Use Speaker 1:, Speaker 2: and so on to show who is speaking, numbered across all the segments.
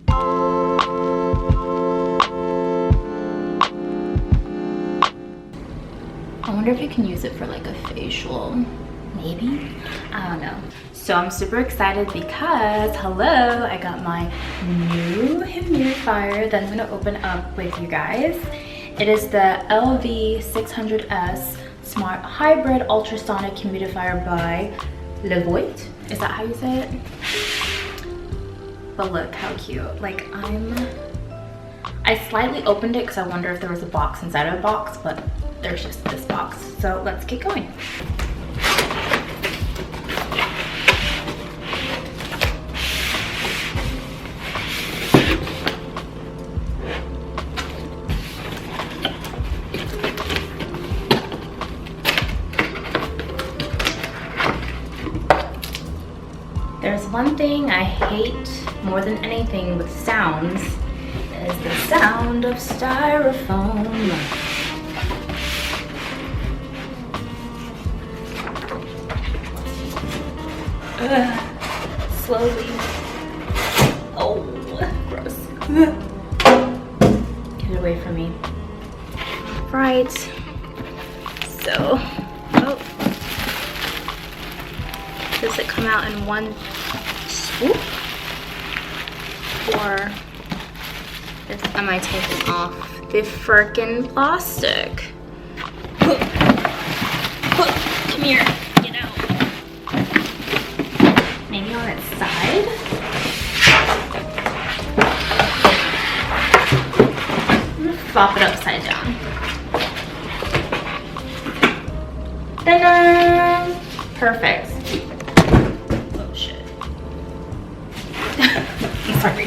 Speaker 1: I wonder if you can use it for like a facial, maybe? I don't know. So I'm super excited because, hello, I got my new humidifier that I'm gonna open up with you guys. It is the LV600S Smart Hybrid Ultrasonic Humidifier by levoit. Is that how you say it? But look how cute. Like I slightly opened it because I wonder if there was a box inside of a box, but there's just this box. So let's get going. There's one thing I hate more than anything with sounds, is the sound of styrofoam. Slowly. Oh, gross. Get it away from me. Right. So, oh. Does it come out in one swoop? Or am I taking off the frickin' plastic? Come here, get out. Maybe on its side? I'm gonna flop it upside down. Ta-da! Perfect. Oh shit. I'm sorry.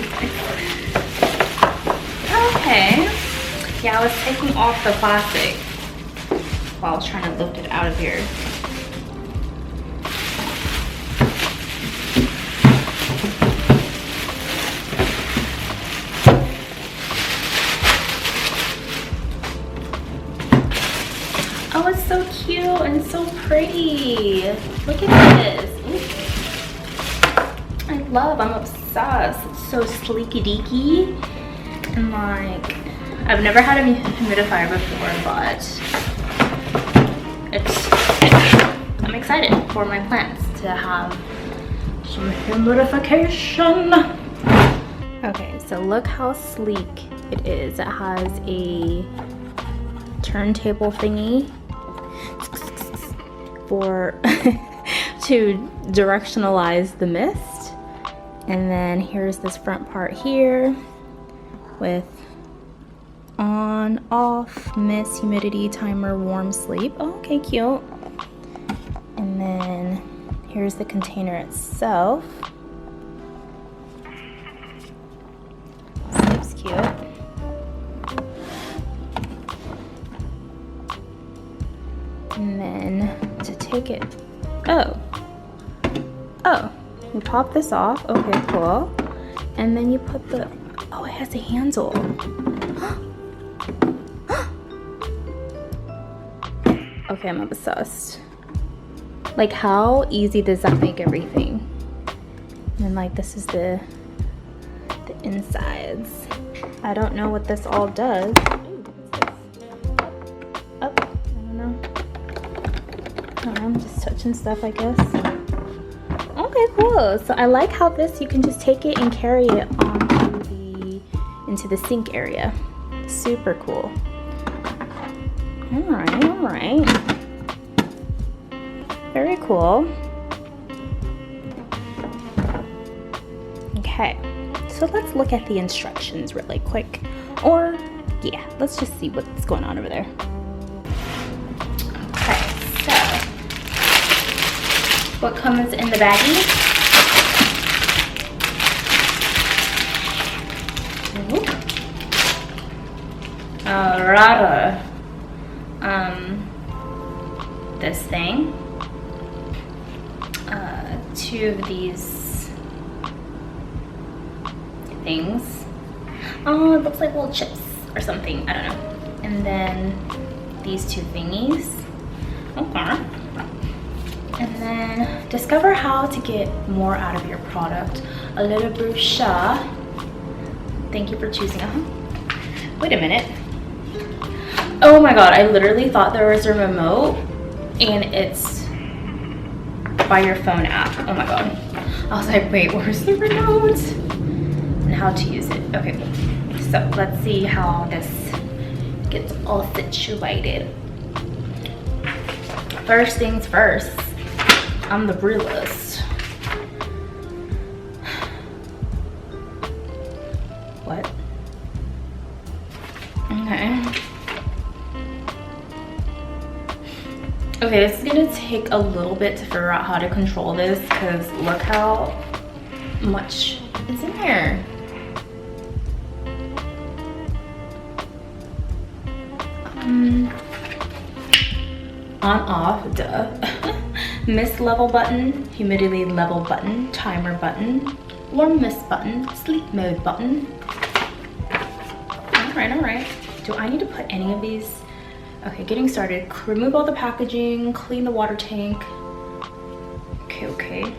Speaker 1: Okay. Yeah, I was taking off the plastic while I was trying to lift it out of here. Oh, it's so cute and so pretty. Look at this. Ooh. I'm obsessed. It's so sleeky deeky. And like, I've never had a humidifier before, but I'm excited for my plants to have some humidification. Okay, so look how sleek it is. It has a turntable thingy for to directionalize the mist, and then here's this front part here with on, off, mist, humidity, timer, warm sleep. Oh, okay, cute. And then here's the container itself. Sleep's cute. And then to take it, oh, you pop this off. Okay, cool. And then you put the, oh, it has a handle. Okay, I'm obsessed. Like, how easy does that make everything? And then like, this is the insides. I don't know what this all does. Ooh, what's this? I don't know, I'm just touching stuff, I guess. Okay, cool. So I like how this, you can just take it and carry it into the sink area. Super cool. All right. Very cool. Okay, so let's look at the instructions really quick. Or, yeah, let's just see what's going on over there. What comes in the baggie? Rada. This thing. Two of these things. Oh, it looks like little chips or something. I don't know. And then these two thingies. Okay. And then discover how to get more out of your product. A little brochure Thank you for choosing. Wait a minute. Oh my god, I literally thought there was a remote and it's by your phone app. Oh my god. I was like, wait, where's the remote? And how to use it. Okay, so let's see how this gets all situated. First things first, I'm the realist. What? Okay. Okay, this is gonna take a little bit to figure out how to control this because look how much is in there. On off, duh. Mist level button, humidity level button, timer button, warm mist button, sleep mode button. All right. Do I need to put any of these? Okay, getting started. Remove all the packaging, clean the water tank. Okay.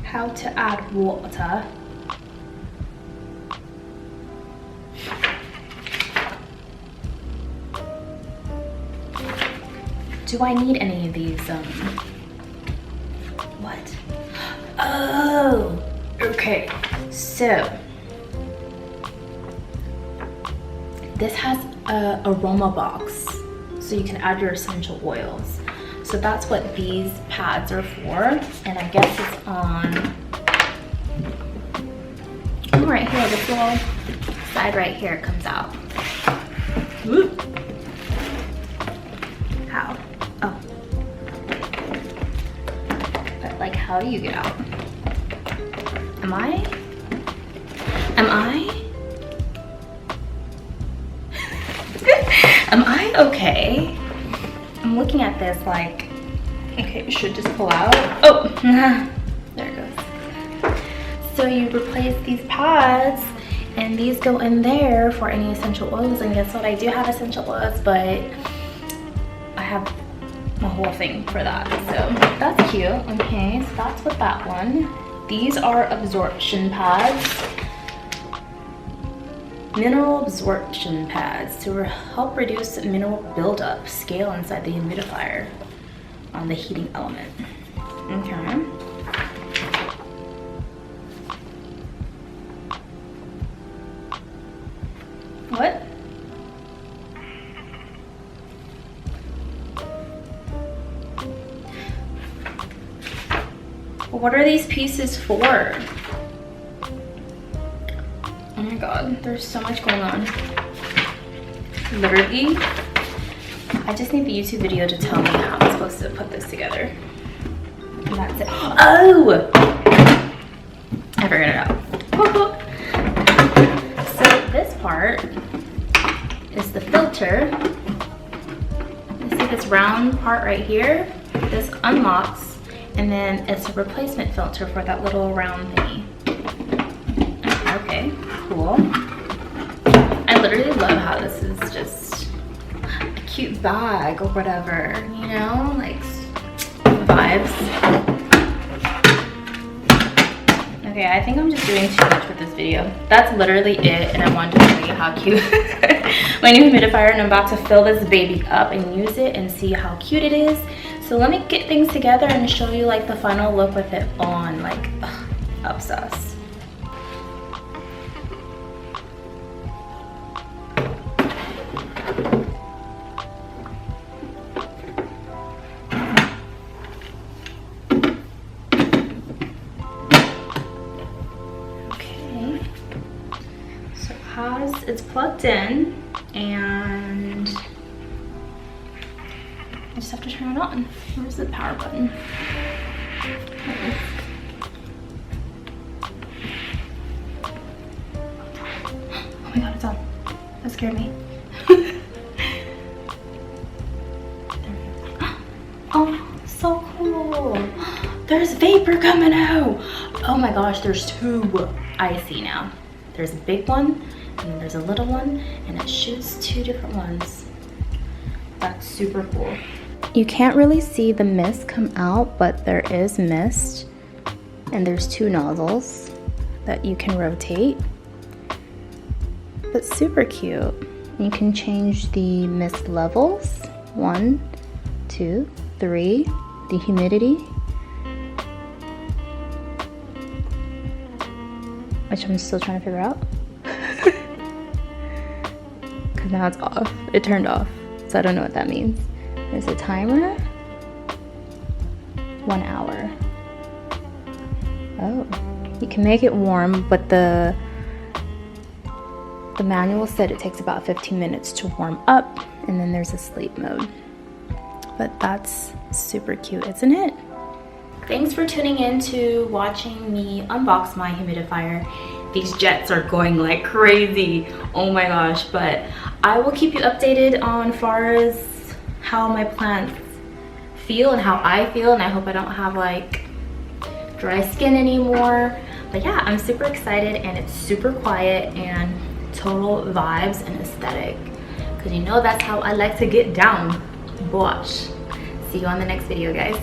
Speaker 1: How to add water. Do I need any of these, what? Oh, okay. So, this has a aroma box, so you can add your essential oils. So that's what these pads are for, and I guess it's on right here. This little side right here comes out. Ooh. How? Oh. But like, how do you get out? Am I okay? I'm looking at this like, okay, it should just pull out. Oh, there it goes. So you replace these pads and these go in there for any essential oils. And guess what? I do have essential oils, but I have a whole thing for that. So that's cute. Okay, so that's what that one. These are absorption pads. Mineral absorption pads to help reduce mineral buildup, scale inside the humidifier on the heating element. Okay. What? What are these pieces for? Oh my god, there's so much going on. Literally, I just need the YouTube video to tell me how I'm supposed to put this together. And that's it. Oh! I figured it out. So this part is the filter. You see this round part right here? This unlocks, and then it's a replacement filter for that little round thingy. Okay, cool. I literally love how this is just a cute bag or whatever, you know, like vibes. Okay, I think I'm just doing too much with this video. That's literally it, and I wanted to show you how cute my new humidifier, and I'm about to fill this baby up and use it and see how cute it is. So let me get things together and show you like the final look with it on. Like, ugh, obsessed. It's plugged in, and I just have to turn it on. Where's the power button? Oh my god, it's on. That scared me. Oh, so cool. There's vapor coming out. Oh my gosh, there's two I see now. There's a big one and there's a little one, and it shoots two different ones. That's super cool. You can't really see the mist come out, but there is mist, and there's two nozzles. that you can rotate, but super cute. You can change the mist levels, 1, 2, 3, the humidity, which I'm still trying to figure out. Because now it's off. It turned off, so I don't know what that means. There's a timer. 1 hour. Oh, you can make it warm, but the manual said it takes about 15 minutes to warm up, and then there's a sleep mode. But that's super cute, isn't it? Thanks for tuning in to watching me unbox my humidifier. These jets are going like crazy. Oh my gosh, but I will keep you updated on far as how my plants feel and how I feel, and I hope I don't have like dry skin anymore. But yeah, I'm super excited, and it's super quiet and total vibes and aesthetic, because you know that's how I like to get down. Bosh. See you on the next video, guys.